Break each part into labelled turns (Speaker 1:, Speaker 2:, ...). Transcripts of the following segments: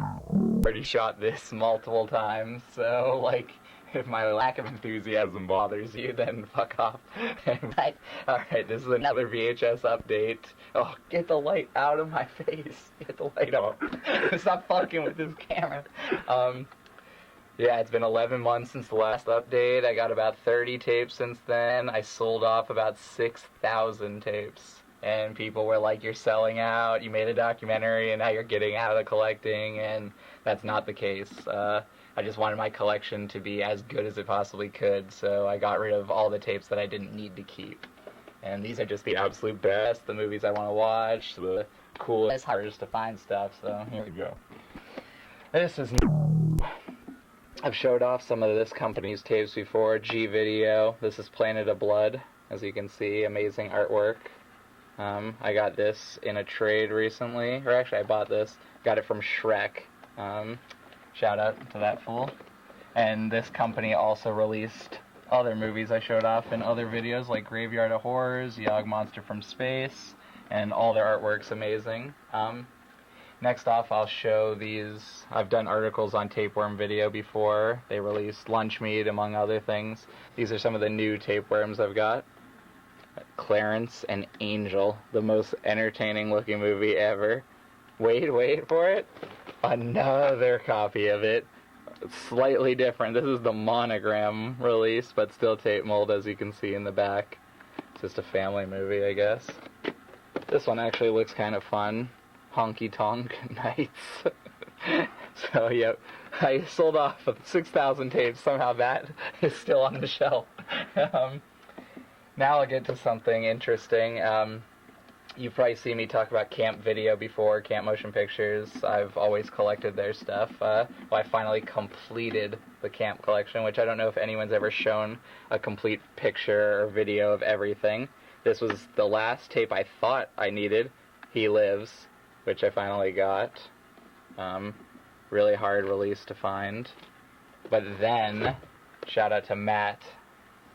Speaker 1: already shot this multiple times, so, like, if my lack of enthusiasm bothers you, then fuck off. But, alright, this is another VHS update. Oh, get the light out of my face. Get the light off. Stop fucking with this camera. Yeah, it's been 11 months since the last update. I got about 30 tapes since then. I sold off about 6,000 tapes. And people were like, you're selling out, you made a documentary, and now you're getting out of the collecting, and that's not the case. I just wanted my collection to be as good as it possibly could, so I got rid of all the tapes that I didn't need to keep. And these are just the absolute best, the movies I want to watch, the coolest, hardest to find stuff, so here we go. This is... I've showed off some of this company's tapes before, G Video. This is Planet of Blood, as you can see, amazing artwork. I got this in a trade recently, or actually I bought this, got it from Shrek. Shout out to that fool. And this company also released other movies I showed off in other videos, like Graveyard of Horrors, Yog Monster from Space, and all their artwork's amazing. Next off, I'll show these. I've done articles on Tapeworm Video before. They released Lunch Meat, among other things. These are some of the new tapeworms I've got. Clarence and Angel, the most entertaining looking movie ever. Wait for it. Another copy of it. Slightly different. This is the monogram release, but still tape mold, as you can see in the back. It's just a family movie, I guess. This one actually looks kind of fun. Honky Tonk Nights. So, yep. I sold off 6,000 tapes. Somehow that is still on the shelf. Now I'll get to something interesting. You've probably seen me talk about Camp Video before, Camp Motion Pictures. I've always collected their stuff. I finally completed the Camp collection, which I don't know if anyone's ever shown a complete picture or video of everything. This was the last tape I thought I needed, He Lives, which I finally got. Really hard release to find. But then, shout out to Matt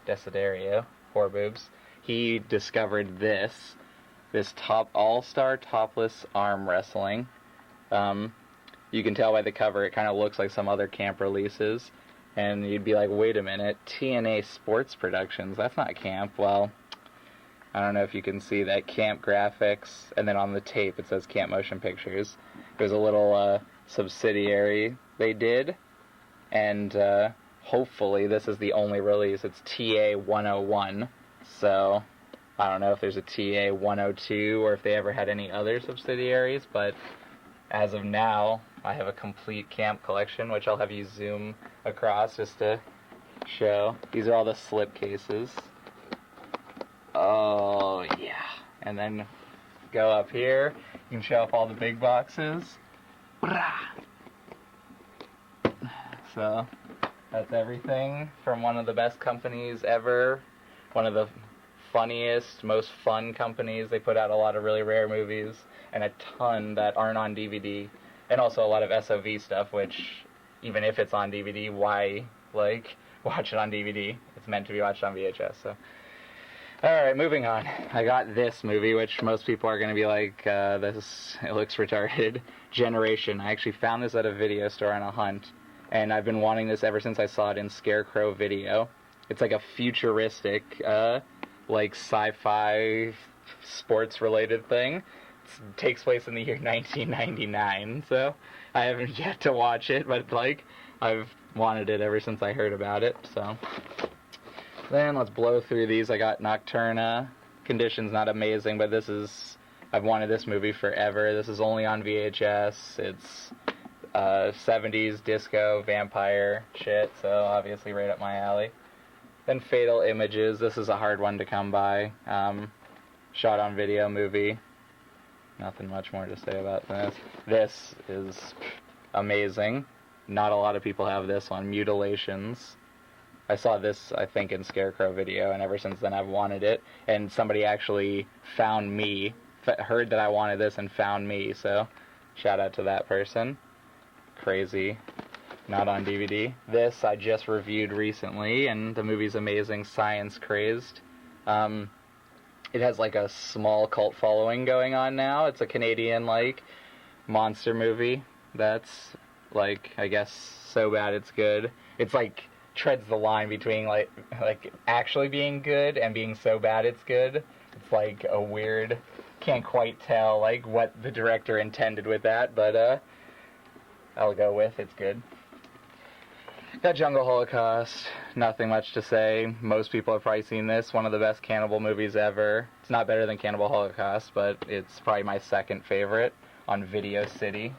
Speaker 1: Desiderio, Four Boobs. He discovered this top all-star topless arm wrestling. You can tell by the cover it kind of looks like some other camp releases. And you'd be like, wait a minute, TNA Sports Productions, that's not camp. Well, I don't know if you can see that, Camp Graphics, and then on the tape it says Camp Motion Pictures. There's a little subsidiary they did, and hopefully this is the only release. It's TA 101, so I don't know if there's a TA 102 or if they ever had any other subsidiaries, but as of now, I have a complete camp collection, which I'll have you zoom across just to show. These are all the slip cases. Oh, yeah. And then go up here. You can show off all the big boxes. So, that's everything from one of the best companies ever. One of the funniest, most fun companies. They put out a lot of really rare movies and a ton that aren't on DVD. And also a lot of SOV stuff, which, even if it's on DVD, why, watch it on DVD? It's meant to be watched on VHS, so. Alright, moving on. I got this movie, which most people are going to be like, it looks retarded. Generation. I actually found this at a video store on a hunt, and I've been wanting this ever since I saw it in Scarecrow Video. It's like a futuristic, sci-fi, sports-related thing. It takes place in the year 1999, so I haven't yet to watch it, but, I've wanted it ever since I heard about it, so. Then let's blow through these. I got Nocturna. Condition's not amazing, but I've wanted this movie forever. This is only on VHS. It's 70s disco vampire shit, so obviously right up my alley. Then Fatal Images. This is a hard one to come by. Shot on video movie. Nothing much more to say about this. This is amazing. Not a lot of people have this one. Mutilations. I saw this, I think, in Scarecrow Video, and ever since then I've wanted it. And somebody actually found me, heard that I wanted this and found me, so shout out to that person. Crazy. Not on DVD. This I just reviewed recently, and the movie's amazing. Science Crazed. It has a small cult following going on now. It's a Canadian monster movie. that's, like, I guess, so bad it's good. It's, like, treads the line between, like actually being good and being so bad it's good. It's, like, a weird, can't quite tell, like, what the director intended with that, but, I'll go with it's good. Got Jungle Holocaust, nothing much to say. Most people have probably seen this, one of the best cannibal movies ever. It's not better than Cannibal Holocaust, but it's probably my second favorite on Video City.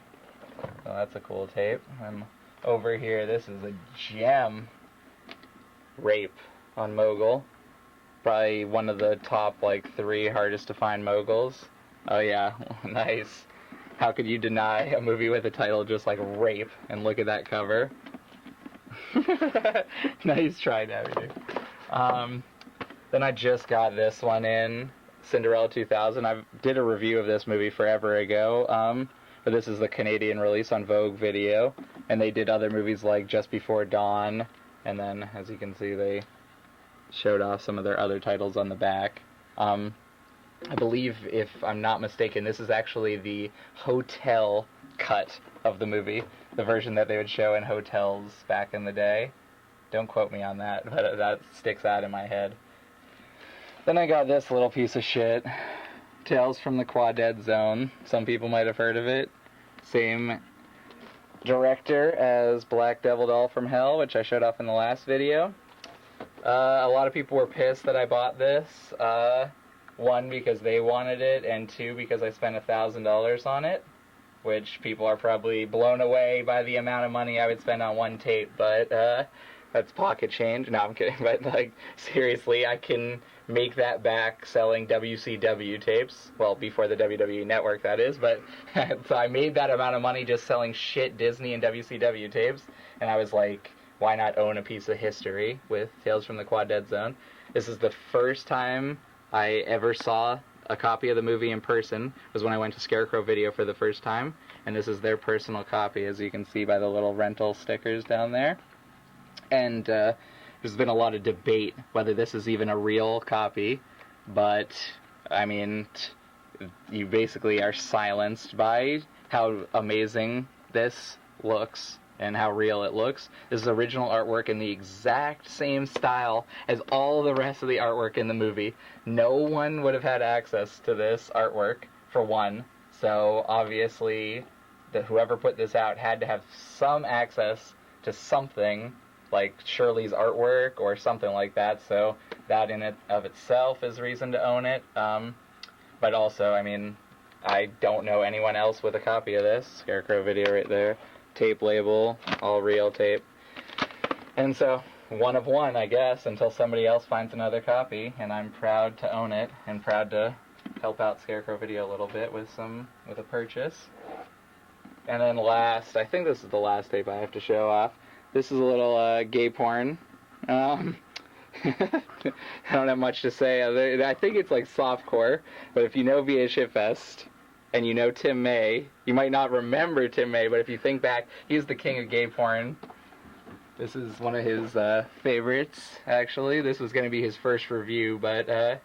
Speaker 1: So that's a cool tape. And over here, this is a gem. Rape on Mogul. Probably one of the top, like, 3 hardest to find Moguls. Oh yeah, nice. How could you deny a movie with a title just like Rape? And look at that cover. Nice try, Navigator. Then I just got this one in, Cinderella 2000. I did a review of this movie forever ago, but this is the Canadian release on Vogue Video, and they did other movies like Just Before Dawn, and then, as you can see, they showed off some of their other titles on the back. I believe, if I'm not mistaken, this is actually the hotel cut of the movie, the version that they would show in hotels back in the day. Don't quote me on that, but that sticks out in my head. Then I got this little piece of shit, Tales from the Quadead Zone. Some people might have heard of it. Same director as Black Devil Doll from Hell, which I showed off in the last video. A lot of people were pissed that I bought this. 1, because they wanted it, and 2, because I spent $1,000 on it, which people are probably blown away by the amount of money I would spend on one tape, but that's pocket change. No, I'm kidding, but, like, seriously, I can make that back selling WCW tapes. Well, before the WWE Network, that is, but so I made that amount of money just selling shit Disney and WCW tapes, and I was like, why not own a piece of history with Tales from the Quadead Zone? This is the first time I ever saw a copy of the movie in person. Was when I went to Scarecrow Video for the first time, and this is their personal copy, as you can see by the little rental stickers down there. And there's been a lot of debate whether this is even a real copy, but, I mean, you basically are silenced by how amazing this looks and how real it looks. This is original artwork in the exact same style as all the rest of the artwork in the movie. No one would have had access to this artwork, for one, so obviously whoever put this out had to have some access to something, like Shirley's artwork or something like that, so that in it of itself is reason to own it. But also, I mean, I don't know anyone else with a copy of this. Scarecrow Video right there. Tape label, all real tape. And so, 1 of 1, I guess, until somebody else finds another copy, and I'm proud to own it, and proud to help out Scarecrow Video a little bit with a purchase. And then last, I think this is the last tape I have to show off. This is a little gay porn. I don't have much to say. I think it's like softcore, but if you know VHShitfest, and you know Tim May, you might not remember Tim May, but if you think back, he's the king of gay porn. This is one of his favorites, actually. This was going to be his first review, but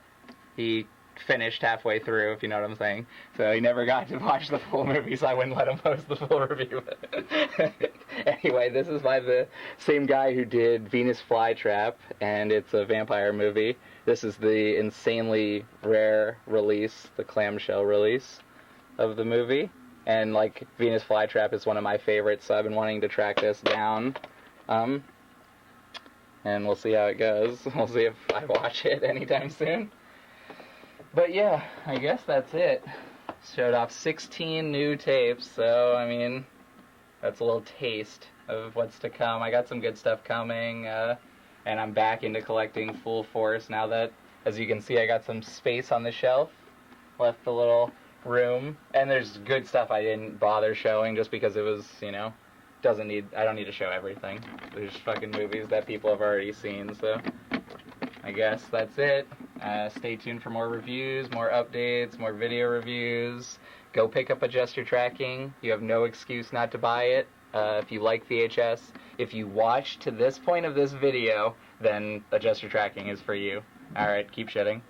Speaker 1: he finished halfway through, if you know what I'm saying. So he never got to watch the full movie, so I wouldn't let him post the full review. Anyway, this is by the same guy who did Venus Flytrap, and it's a vampire movie. This is the insanely rare release, the clamshell release of the movie, and like Venus Flytrap is one of my favorites, so I've been wanting to track this down, and we'll see how it goes. We'll see if I watch it anytime soon. But yeah, I guess that's it. Showed off 16 new tapes, so I mean, that's a little taste of what's to come. I got some good stuff coming, and I'm back into collecting full force now that, as you can see, I got some space on the shelf, left a little room, and there's good stuff I didn't bother showing just because it was, you know, I don't need to show everything. There's fucking movies that people have already seen, so I guess that's it. Stay tuned for more reviews, more updates, more video reviews. Go pick up Adjuster Tracking. You have no excuse not to buy it. If you like VHS, if you watch to this point of this video, then Adjuster Tracking is for you. Alright, keep shitting.